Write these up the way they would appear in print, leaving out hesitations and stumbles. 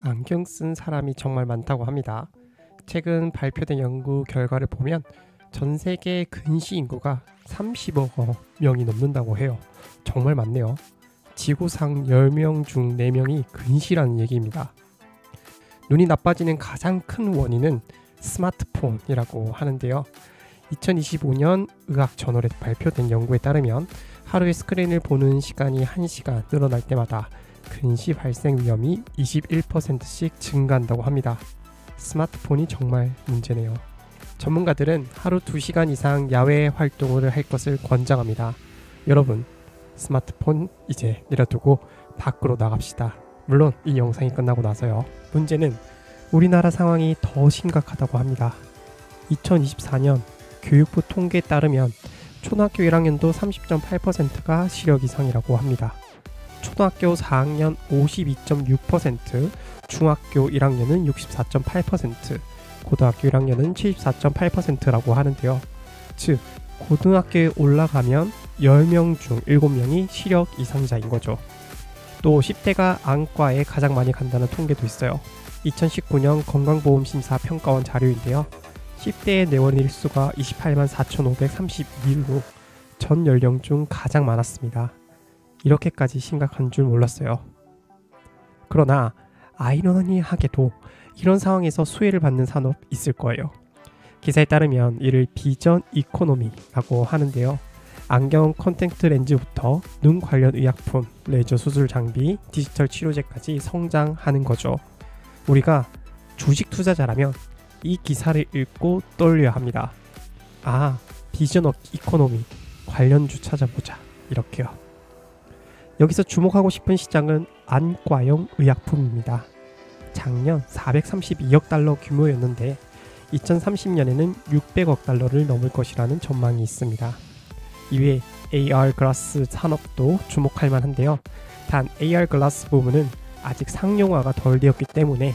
안경 쓴 사람이 정말 많다고 합니다. 최근 발표된 연구 결과를 보면 전 세계 근시 인구가 30억 명이 넘는다고 해요. 정말 많네요. 지구상 10명 중 4명이 근시라는 얘기입니다. 눈이 나빠지는 가장 큰 원인은 스마트폰이라고 하는데요. 2025년 의학저널에 발표된 연구에 따르면 하루에 스크린을 보는 시간이 1시간 늘어날 때마다 근시 발생 위험이 21%씩 증가한다고 합니다. 스마트폰이 정말 문제네요. 전문가들은 하루 2시간 이상 야외 활동을 할 것을 권장합니다. 여러분, 스마트폰 이제 내려두고 밖으로 나갑시다. 물론 이 영상이 끝나고 나서요. 문제는 우리나라 상황이 더 심각하다고 합니다. 2024년 교육부 통계에 따르면 초등학교 1학년도 30.8%가 시력 이상이라고 합니다. 초등학교 4학년 52.6%, 중학교 1학년은 64.8%, 고등학교 1학년은 74.8%라고 하는데요. 즉, 고등학교에 올라가면 10명 중 7명이 시력 이상자인 거죠. 또 10대가 안과에 가장 많이 간다는 통계도 있어요. 2019년 건강보험심사평가원 자료인데요. 10대의 내원 일수가 28만 4,532로 전 연령 중 가장 많았습니다. 이렇게까지 심각한 줄 몰랐어요. 그러나 아이러니하게도 이런 상황에서 수혜를 받는 산업 있을 거예요. 기사에 따르면 이를 비전 이코노미라고 하는데요. 안경 콘택트 렌즈부터 눈 관련 의약품, 레이저 수술 장비, 디지털 치료제까지 성장하는 거죠. 우리가 주식 투자자라면 이 기사를 읽고 떠올려야 합니다. 아, 비전 이코노미 관련주 찾아보자. 이렇게요. 여기서 주목하고 싶은 시장은 안과용 의약품입니다. 작년 432억 달러 규모였는데 2030년에는 600억 달러를 넘을 것이라는 전망이 있습니다. 이외에 AR 글라스 산업도 주목할 만한데요. 단 AR 글라스 부분은 아직 상용화가 덜 되었기 때문에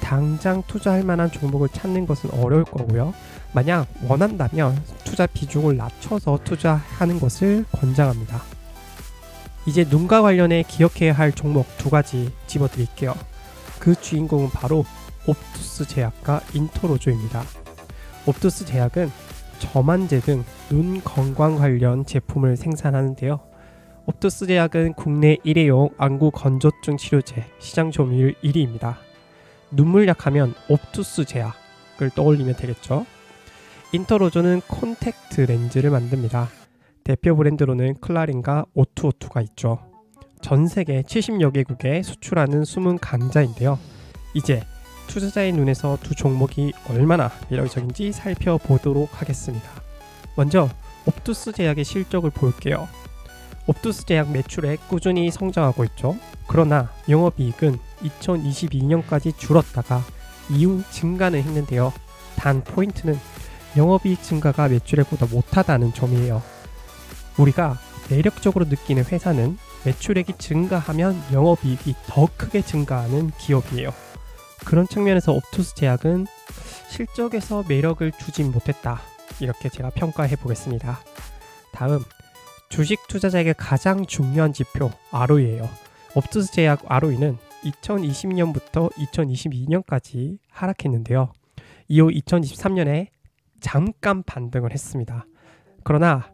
당장 투자할 만한 종목을 찾는 것은 어려울 거고요. 만약 원한다면 투자 비중을 낮춰서 투자하는 것을 권장합니다. 이제 눈과 관련해 기억해야 할 종목 2가지 집어드릴게요. 그 주인공은 바로 옵투스 제약과 인터로조입니다. 옵투스 제약은 점안제 등 눈 건강 관련 제품을 생산하는데요. 옵투스 제약은 국내 1회용 안구 건조증 치료제 시장 점유율 1위입니다. 눈물약 하면 옵투스 제약을 떠올리면 되겠죠. 인터로조는 콘택트 렌즈를 만듭니다. 대표 브랜드로는 클라린과 오투오투가 있죠. 전 세계 70여 개국에 수출하는 숨은 강자인데요. 이제 투자자의 눈에서 두 종목이 얼마나 매력적인지 살펴보도록 하겠습니다. 먼저 옵투스 제약의 실적을 볼게요. 옵투스 제약 매출액 꾸준히 성장하고 있죠. 그러나 영업이익은 2022년까지 줄었다가 이후 증가는 했는데요. 단 포인트는 영업이익 증가가 매출액보다 못하다는 점이에요. 우리가 매력적으로 느끼는 회사는 매출액이 증가하면 영업이익이 더 크게 증가하는 기업이에요. 그런 측면에서 옵투스 제약은 실적에서 매력을 주진 못했다. 이렇게 제가 평가해 보겠습니다. 다음, 주식 투자자에게 가장 중요한 지표 ROE예요. 옵투스 제약 ROE는 2020년부터 2022년까지 하락했는데요. 이후 2023년에 잠깐 반등을 했습니다. 그러나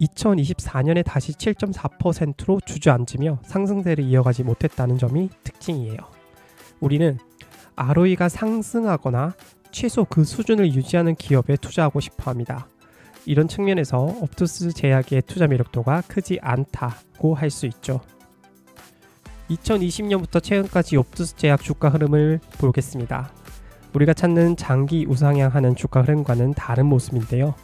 2024년에 다시 7.4%로 주저앉으며 상승세를 이어가지 못했다는 점이 특징이에요. 우리는 ROE가 상승하거나 최소 그 수준을 유지하는 기업에 투자하고 싶어 합니다. 이런 측면에서 옵투스 제약의 투자 매력도가 크지 않다고 할 수 있죠. 2020년부터 최근까지 옵투스 제약 주가 흐름을 보겠습니다. 우리가 찾는 장기 우상향하는 주가 흐름과는 다른 모습인데요.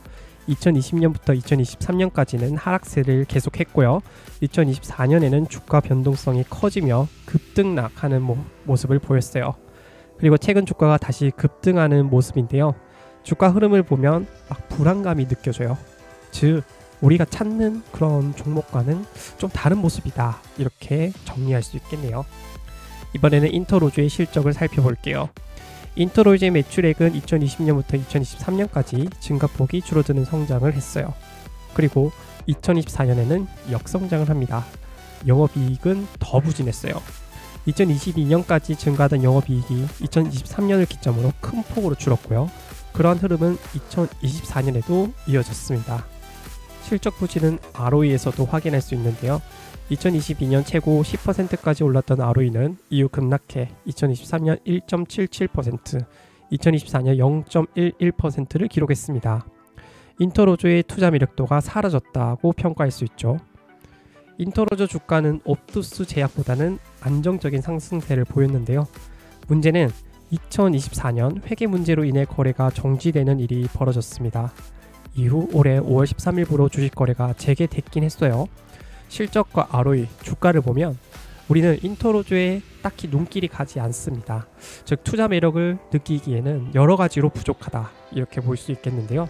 2020년부터 2023년까지는 하락세를 계속했고요. 2024년에는 주가 변동성이 커지며 급등락하는 모습을 보였어요. 그리고 최근 주가가 다시 급등하는 모습인데요. 주가 흐름을 보면 막 불안감이 느껴져요. 즉, 우리가 찾는 그런 종목과는 좀 다른 모습이다. 이렇게 정리할 수 있겠네요. 이번에는 인터로조의 실적을 살펴볼게요. 인터로조의 매출액은 2020년부터 2023년까지 증가폭이 줄어드는 성장을 했어요. 그리고 2024년에는 역성장을 합니다. 영업이익은 더 부진했어요. 2022년까지 증가하던 영업이익이 2023년을 기점으로 큰 폭으로 줄었고요. 그러한 흐름은 2024년에도 이어졌습니다. 실적 부진은 ROE에서도 확인할 수 있는데요. 2022년 최고 10%까지 올랐던 ROE는 이후 급락해 2023년 1.77%, 2024년 0.11%를 기록했습니다. 인터로조의 투자 매력도가 사라졌다고 평가할 수 있죠. 인터로조 주가는 옵투스 제약보다는 안정적인 상승세를 보였는데요. 문제는 2024년 회계 문제로 인해 거래가 정지되는 일이 벌어졌습니다. 이후 올해 5월 13일부로 주식 거래가 재개됐긴 했어요. 실적과 ROE, 주가를 보면 우리는 인터로조에 딱히 눈길이 가지 않습니다. 즉 투자 매력을 느끼기에는 여러 가지로 부족하다 이렇게 볼 수 있겠는데요.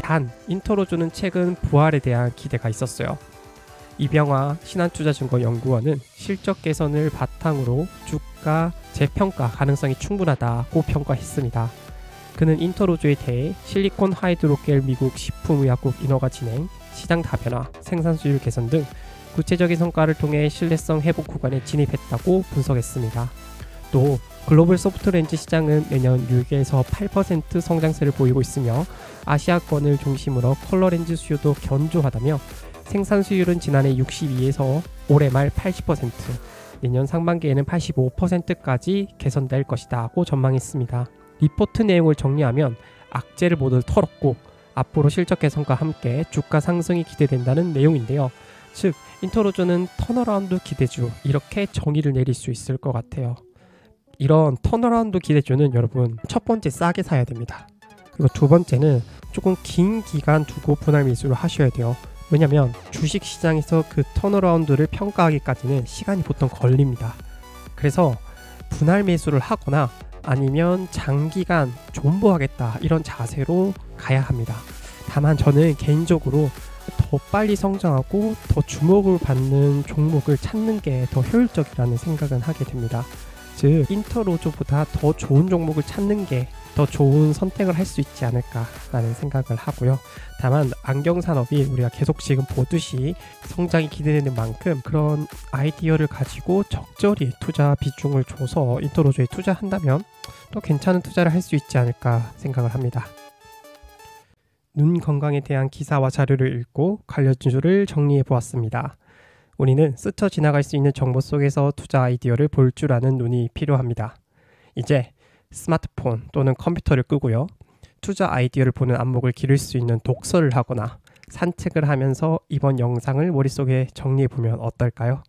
단 인터로조는 최근 부활에 대한 기대가 있었어요. 이병화 신한투자증권연구원은 실적 개선을 바탕으로 주가 재평가 가능성이 충분하다고 평가했습니다. 그는 인터로조에 대해 실리콘 하이드로겔 미국 식품의약국 인허가 진행, 시장 다변화, 생산 수율 개선 등 구체적인 성과를 통해 신뢰성 회복 구간에 진입했다고 분석했습니다. 또 글로벌 소프트렌즈 시장은 내년 6에서 8% 성장세를 보이고 있으며 아시아권을 중심으로 컬러렌즈 수요도 견조하다며 생산 수율은 지난해 62에서 올해 말 80%, 내년 상반기에는 85%까지 개선될 것이라고 전망했습니다. 리포트 내용을 정리하면 악재를 모두 털었고 앞으로 실적 개선과 함께 주가 상승이 기대된다는 내용인데요. 즉 인터로조는 턴어라운드 기대주 이렇게 정의를 내릴 수 있을 것 같아요. 이런 턴어라운드 기대주는 여러분 첫 번째 싸게 사야 됩니다. 그리고 두 번째는 조금 긴 기간 두고 분할 매수를 하셔야 돼요. 왜냐면 주식시장에서 그 턴어라운드를 평가하기까지는 시간이 보통 걸립니다. 그래서 분할 매수를 하거나 아니면 장기간 존버하겠다 이런 자세로 가야 합니다. 다만 저는 개인적으로 더 빨리 성장하고 더 주목을 받는 종목을 찾는 게 더 효율적이라는 생각은 하게 됩니다. 즉 인터로조보다 더 좋은 종목을 찾는 게 더 좋은 선택을 할 수 있지 않을까라는 생각을 하고요. 다만 안경산업이 우리가 계속 지금 보듯이 성장이 기대되는 만큼 그런 아이디어를 가지고 적절히 투자 비중을 줘서 인터로조에 투자한다면 또 괜찮은 투자를 할 수 있지 않을까 생각을 합니다. 눈 건강에 대한 기사와 자료를 읽고 관련주를 정리해 보았습니다. 우리는 스쳐 지나갈 수 있는 정보 속에서 투자 아이디어를 볼 줄 아는 눈이 필요합니다. 이제 스마트폰 또는 컴퓨터를 끄고요. 투자 아이디어를 보는 안목을 기를 수 있는 독서를 하거나 산책을 하면서 이번 영상을 머릿속에 정리해 보면 어떨까요?